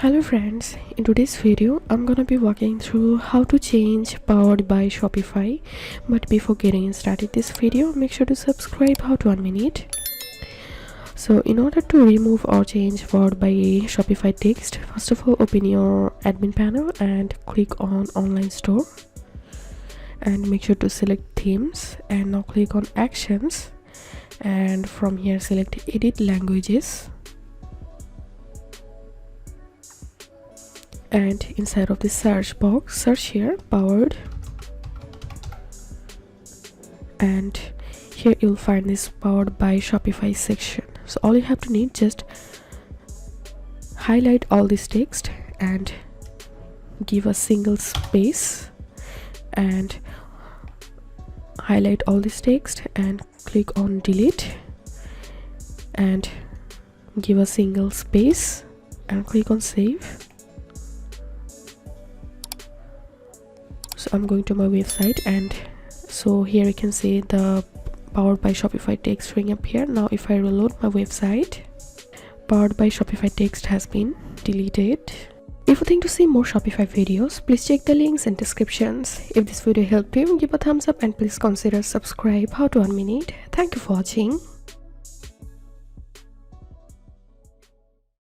Hello friends, in today's video I'm gonna be walking through how to change powered by Shopify. But before getting started this video, make sure to subscribe how to 1 minute. So in order to remove or change powered by Shopify text, first of all open your admin panel and click on online store and make sure to select themes, and now click on actions, and from here select edit languages, and inside of the search box search here powered, and here you'll find this powered by Shopify section. So all you have to need, just highlight all this text and give a single space, and highlight all this text and click on delete and give a single space and click on save. So I'm going to my website, and so here you can see the powered by Shopify text showing up here. Now if I reload my website, powered by Shopify text has been deleted. If you think to see more Shopify videos, please check the links in descriptions. If this video helped you, give a thumbs up and please consider subscribe how to 1 minute. Thank you for watching.